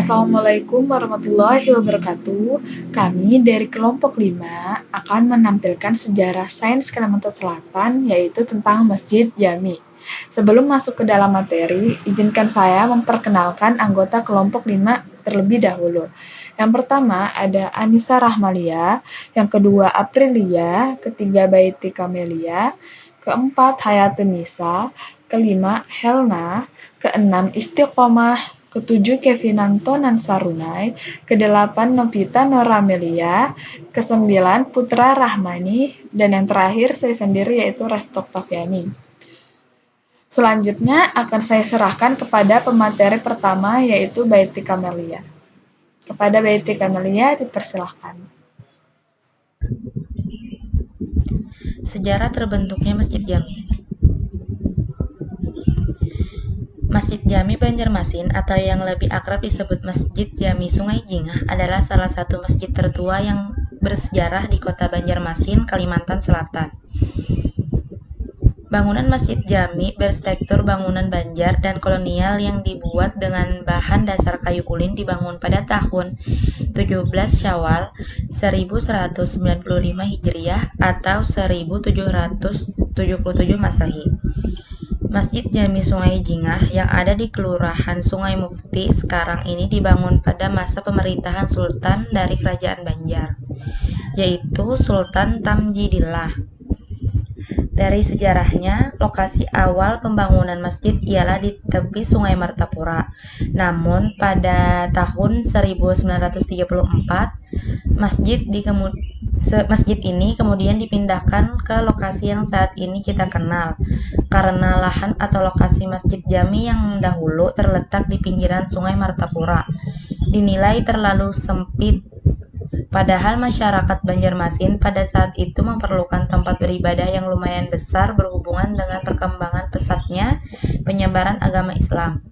Assalamualaikum warahmatullahi wabarakatuh. Kami dari kelompok 5 akan menampilkan sejarah Sains Kalimantan Selatan, yaitu tentang Masjid Jami. Sebelum masuk ke dalam materi, izinkan saya memperkenalkan anggota kelompok 5 terlebih dahulu. Yang pertama ada Anissa Rahmalia, yang kedua Aprilia, ketiga Baiti Kamelia, keempat Hayatun Nisa, kelima Helna, keenam Istiqomah, ketujuh Kevinanto Nansarunai, kedelapan Novita Noramelia, kesembilan Putra Rahmani, dan yang terakhir saya sendiri yaitu Resto Octaviani. Selanjutnya akan saya serahkan kepada pemateri pertama yaitu Baiti Kamelia. Kepada Baiti Kamelia dipersilahkan. Sejarah terbentuknya Masjid Jami. Masjid Jami Banjarmasin atau yang lebih akrab disebut Masjid Jami Sungai Jingah adalah salah satu masjid tertua yang bersejarah di kota Banjarmasin, Kalimantan Selatan. Bangunan Masjid Jami berstruktur bangunan Banjar dan kolonial yang dibuat dengan bahan dasar kayu ulin dibangun pada tahun 17 Syawal 1195 Hijriah atau 1777 Masehi. Masjid Jami Sungai Jingah yang ada di Kelurahan Sungai Mufti sekarang ini dibangun pada masa pemerintahan Sultan dari Kerajaan Banjar, yaitu Sultan Tamjidillah. Dari sejarahnya, lokasi awal pembangunan masjid ialah di tepi Sungai Martapura. Namun, pada tahun 1934, masjid ini kemudian dipindahkan ke lokasi yang saat ini kita kenal, karena lahan atau lokasi Masjid Jami yang dahulu terletak di pinggiran Sungai Martapura dinilai terlalu sempit. Padahal masyarakat Banjarmasin pada saat itu memerlukan tempat beribadah yang lumayan besar berhubungan dengan perkembangan pesatnya penyebaran agama Islam.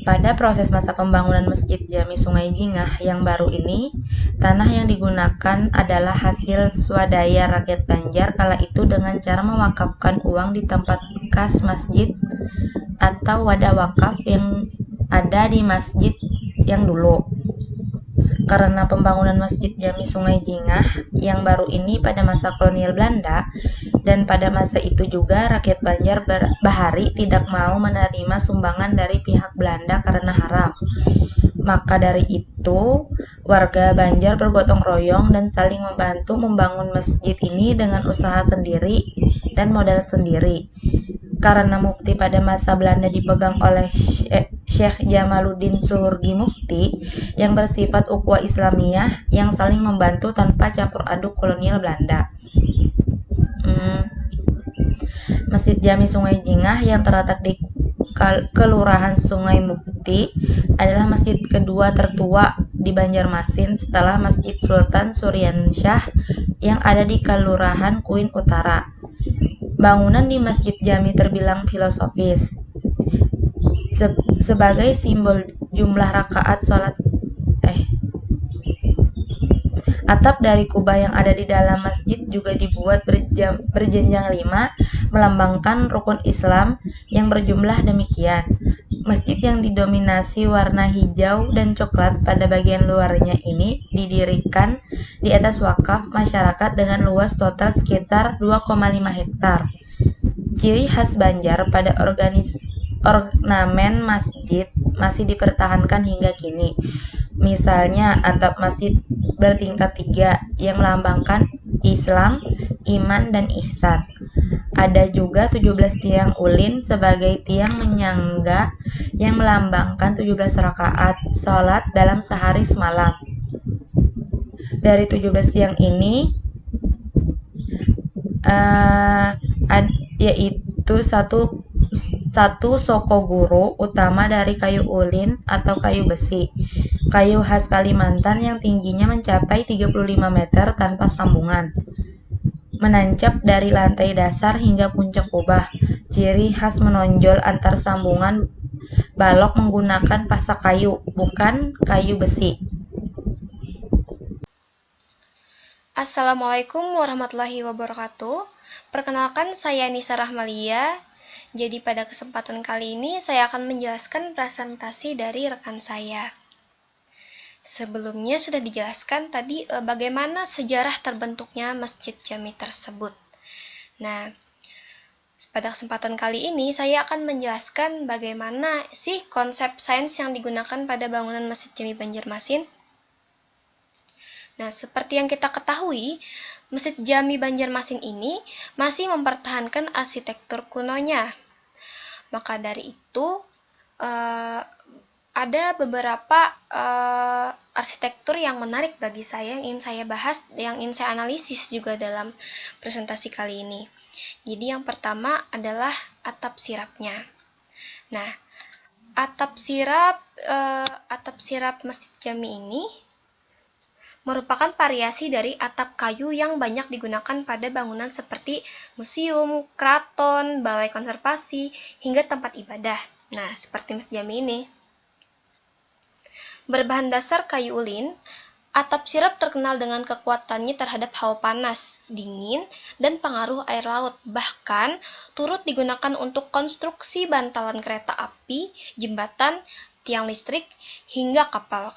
Pada proses masa pembangunan Masjid Jami Sungai Jingah yang baru ini, tanah yang digunakan adalah hasil swadaya rakyat Banjar kala itu dengan cara mewakafkan uang di tempat kas masjid atau wadah wakaf yang ada di masjid yang dulu. Karena pembangunan Masjid Jami Sungai Jingah yang baru ini pada masa kolonial Belanda, dan pada masa itu juga rakyat Banjar Bahari tidak mau menerima sumbangan dari pihak Belanda karena haram. Maka dari itu, warga Banjar bergotong royong dan saling membantu membangun masjid ini dengan usaha sendiri dan modal sendiri. Karena mufti pada masa Belanda dipegang oleh Syekh Jamaluddin Surgi Mufti yang bersifat ukhuwah Islamiyah yang saling membantu tanpa campur aduk kolonial Belanda. Masjid Jami Sungai Jingah yang terletak di Kelurahan Sungai Mufti adalah masjid kedua tertua di Banjarmasin setelah Masjid Sultan Suryansyah yang ada di Kelurahan Kuin Utara. Bangunan di Masjid Jami terbilang filosofis. Sebagai simbol jumlah rakaat sholat atap dari kubah yang ada di dalam masjid juga dibuat berjenjang 5, melambangkan rukun Islam yang berjumlah demikian. Masjid yang didominasi warna hijau dan coklat pada bagian luarnya ini didirikan di atas wakaf masyarakat dengan luas total sekitar 2,5 hektar. Ciri khas Banjar pada ornamen masjid masih dipertahankan hingga kini. Misalnya atap masjid bertingkat 3 yang melambangkan Islam, iman, dan ihsan. Ada juga 17 tiang ulin sebagai tiang menyangga yang melambangkan 17 rakaat sholat dalam sehari semalam. Dari 17 tiang ini yaitu satu sokoguru utama dari kayu ulin atau kayu besi, kayu khas Kalimantan yang tingginya mencapai 35 meter tanpa sambungan, menancap dari lantai dasar hingga puncak kubah. Ciri khas menonjol antar sambungan balok menggunakan pasak kayu, bukan kayu besi. Assalamualaikum warahmatullahi wabarakatuh. Perkenalkan, saya Nisa Rahmalia Jadi pada kesempatan kali ini saya akan menjelaskan presentasi dari rekan saya. Sebelumnya sudah dijelaskan tadi bagaimana sejarah terbentuknya Masjid Jami tersebut. Nah, pada kesempatan kali ini saya akan menjelaskan bagaimana sih konsep sains yang digunakan pada bangunan Masjid Jami Banjarmasin. Nah, seperti yang kita ketahui, Masjid Jami Banjarmasin ini masih mempertahankan arsitektur kunonya. Maka dari itu, ada beberapa arsitektur yang menarik bagi saya yang ingin saya bahas, yang ingin saya analisis juga dalam presentasi kali ini. Jadi yang pertama adalah atap sirapnya. Nah, atap sirap Masjid Jami ini merupakan variasi dari atap kayu yang banyak digunakan pada bangunan seperti museum, keraton, balai konservasi, hingga tempat ibadah. Nah, seperti Masjid Jami ini. Berbahan dasar kayu ulin, atap sirap terkenal dengan kekuatannya terhadap hawa panas, dingin, dan pengaruh air laut. Bahkan, turut digunakan untuk konstruksi bantalan kereta api, jembatan, tiang listrik, hingga kapal.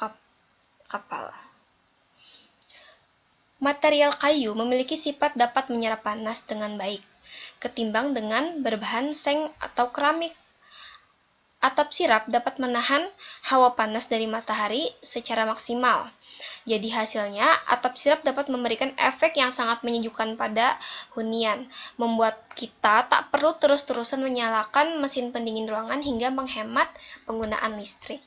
Material kayu memiliki sifat dapat menyerap panas dengan baik, ketimbang dengan berbahan seng atau keramik. Atap sirap dapat menahan hawa panas dari matahari secara maksimal. Jadi hasilnya, atap sirap dapat memberikan efek yang sangat menyejukkan pada hunian, membuat kita tak perlu terus-terusan menyalakan mesin pendingin ruangan hingga menghemat penggunaan listrik.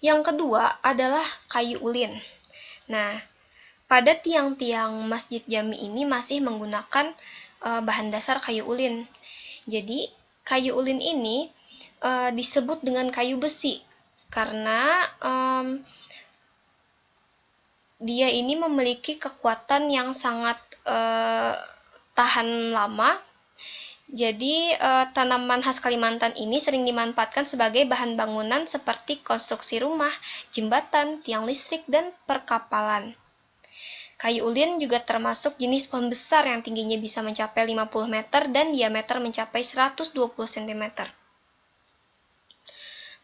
Yang kedua adalah kayu ulin. Nah, pada tiang-tiang Masjid Jami ini masih menggunakan bahan dasar kayu ulin. Jadi, kayu ulin ini disebut dengan kayu besi karena dia ini memiliki kekuatan yang sangat tahan lama. Jadi, tanaman khas Kalimantan ini sering dimanfaatkan sebagai bahan bangunan seperti konstruksi rumah, jembatan, tiang listrik, dan perkapalan. Kayu ulin juga termasuk jenis pohon besar yang tingginya bisa mencapai 50 meter dan diameter mencapai 120 cm.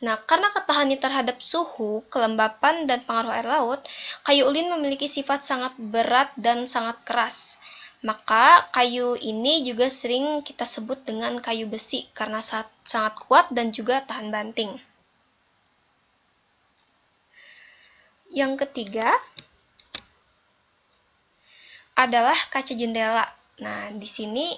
Nah, karena ketahannya terhadap suhu, kelembapan, dan pengaruh air laut, kayu ulin memiliki sifat sangat berat dan sangat keras. Maka kayu ini juga sering kita sebut dengan kayu besi karena sangat kuat dan juga tahan banting. Yang ketiga adalah kaca jendela. Nah, di sini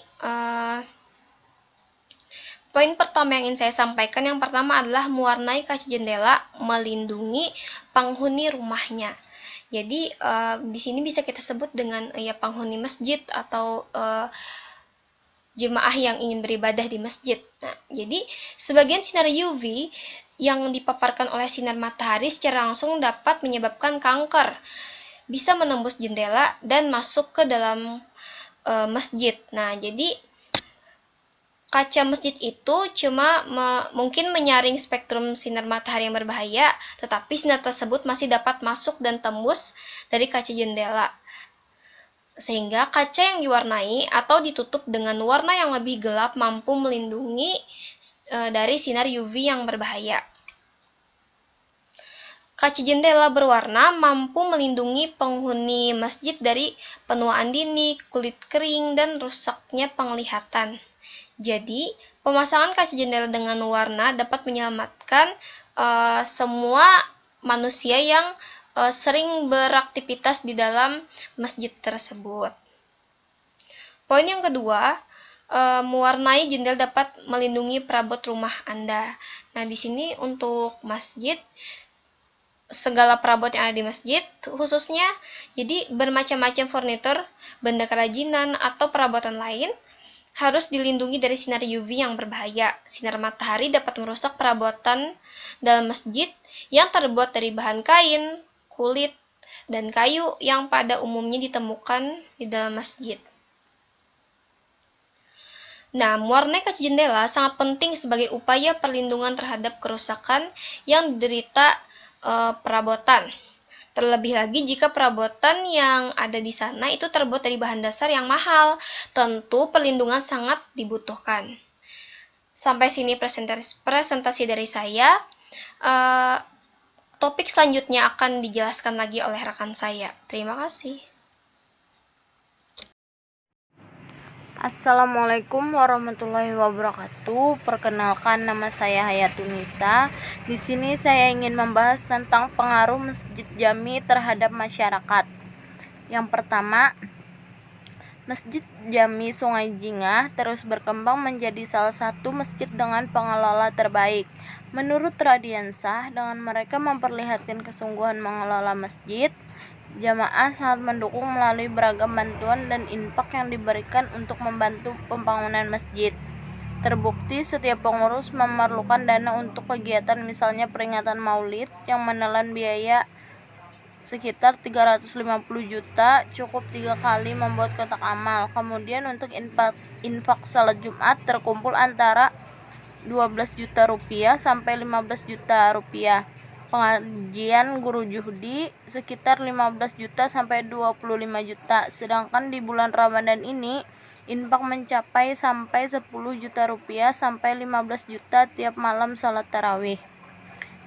poin pertama yang ingin saya sampaikan yang pertama adalah mewarnai kaca jendela melindungi penghuni rumahnya. Jadi di sini bisa kita sebut dengan penghuni masjid atau jemaah yang ingin beribadah di masjid. Nah, jadi sebagian sinar UV yang dipaparkan oleh sinar matahari secara langsung dapat menyebabkan kanker, bisa menembus jendela dan masuk ke dalam masjid. Nah, jadi kaca masjid itu cuma mungkin menyaring spektrum sinar matahari yang berbahaya, tetapi sinar tersebut masih dapat masuk dan tembus dari kaca jendela. Sehingga kaca yang diwarnai atau ditutup dengan warna yang lebih gelap mampu melindungi dari sinar UV yang berbahaya. Kaca jendela berwarna mampu melindungi penghuni masjid dari penuaan dini, kulit kering, dan rusaknya penglihatan. Jadi, pemasangan kaca jendela dengan warna dapat menyelamatkan semua manusia yang sering beraktivitas di dalam masjid tersebut. Poin yang kedua, mewarnai jendela dapat melindungi perabot rumah Anda. Nah, di sini untuk masjid, segala perabot yang ada di masjid, khususnya jadi bermacam-macam furnitur, benda kerajinan, atau perabotan lain, harus dilindungi dari sinar UV yang berbahaya. Sinar matahari dapat merusak perabotan dalam masjid yang terbuat dari bahan kain, kulit, dan kayu yang pada umumnya ditemukan di dalam masjid. Nah, mewarnai kaca jendela sangat penting sebagai upaya perlindungan terhadap kerusakan yang diderita perabotan. Terlebih lagi jika perabotan yang ada di sana itu terbuat dari bahan dasar yang mahal, tentu perlindungan sangat dibutuhkan. Sampai sini presentasi dari saya. Topik selanjutnya akan dijelaskan lagi oleh rekan saya. Terima kasih. Assalamualaikum warahmatullahi wabarakatuh. Perkenalkan, nama saya Hayatunisa. Di sini saya ingin membahas tentang pengaruh Masjid Jami terhadap masyarakat. Yang pertama, Masjid Jami Sungai Jingah terus berkembang menjadi salah satu masjid dengan pengelola terbaik. Menurut Radiansah, dengan mereka memperlihatkan kesungguhan mengelola masjid, jamaah sangat mendukung melalui beragam bantuan dan infak yang diberikan untuk membantu pembangunan masjid. Terbukti setiap pengurus memerlukan dana untuk kegiatan, misalnya peringatan Maulid yang menelan biaya sekitar 350 juta, cukup 3 kali membuat kotak amal. Kemudian untuk infak salat Jumat terkumpul antara 12 juta rupiah sampai 15 juta rupiah. Pengajian guru Juhdi sekitar 15 juta sampai 25 juta. Sedangkan di bulan Ramadan ini infak mencapai sampai 10 juta rupiah sampai 15 juta tiap malam salat tarawih.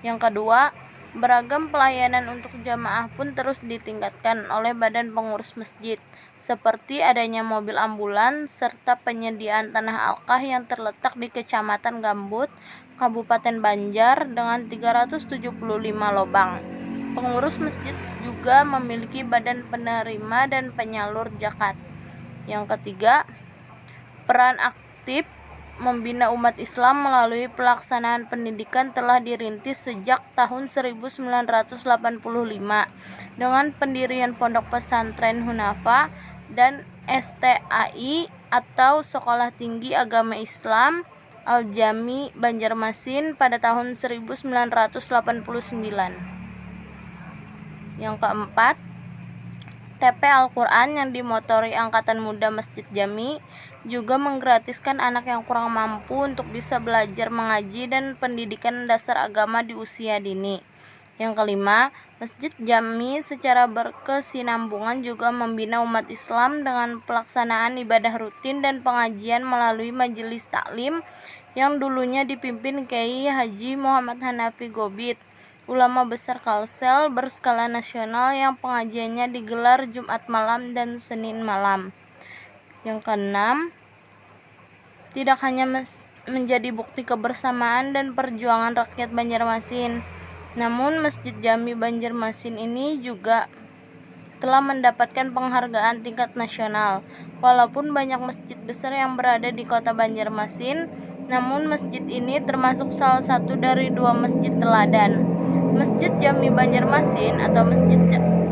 Yang kedua, beragam pelayanan untuk jamaah pun terus ditingkatkan oleh badan pengurus masjid, seperti adanya mobil ambulans serta penyediaan tanah alkah yang terletak di Kecamatan Gambut, Kabupaten Banjar dengan 375 lobang. Pengurus masjid juga memiliki badan penerima dan penyalur zakat. Yang ketiga, peran aktif membina umat Islam melalui pelaksanaan pendidikan telah dirintis sejak tahun 1985 dengan pendirian Pondok Pesantren Hunafa dan STAI atau Sekolah Tinggi Agama Islam Al-Jami Banjarmasin pada tahun 1989. Yang keempat, TP Al-Quran yang dimotori Angkatan Muda Masjid Jami juga menggratiskan anak yang kurang mampu untuk bisa belajar mengaji dan pendidikan dasar agama di usia dini. Yang kelima, Masjid Jami secara berkesinambungan juga membina umat Islam dengan pelaksanaan ibadah rutin dan pengajian melalui majelis taklim yang dulunya dipimpin Kiai Haji Muhammad Hanafi Gobid, ulama besar Kalsel berskala nasional yang pengajiannya digelar Jumat malam dan Senin malam. Yang keenam, tidak hanya menjadi bukti kebersamaan dan perjuangan rakyat Banjarmasin, namun Masjid Jami Banjarmasin ini juga telah mendapatkan penghargaan tingkat nasional. Walaupun banyak masjid besar yang berada di kota Banjarmasin, namun masjid ini termasuk salah satu dari 2 masjid teladan. Masjid Jami Banjarmasin atau Masjid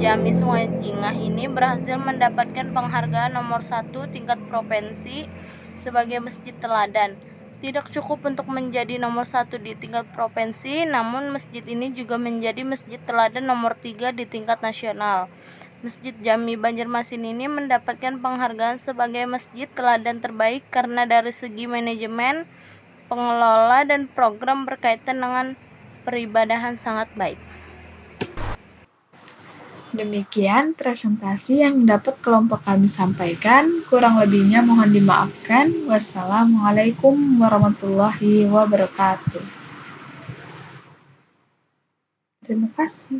Jami Sungai Jingah ini berhasil mendapatkan penghargaan nomor 1 tingkat provinsi sebagai masjid teladan. Tidak cukup untuk menjadi nomor 1 di tingkat provinsi, namun masjid ini juga menjadi masjid teladan nomor 3 di tingkat nasional. Masjid Jami Banjarmasin ini mendapatkan penghargaan sebagai masjid teladan terbaik karena dari segi manajemen, pengelola, dan program berkaitan dengan peribadahan sangat baik. Demikian presentasi yang dapat kelompok kami sampaikan. Kurang lebihnya mohon dimaafkan. Wassalamualaikum warahmatullahi wabarakatuh. Terima kasih.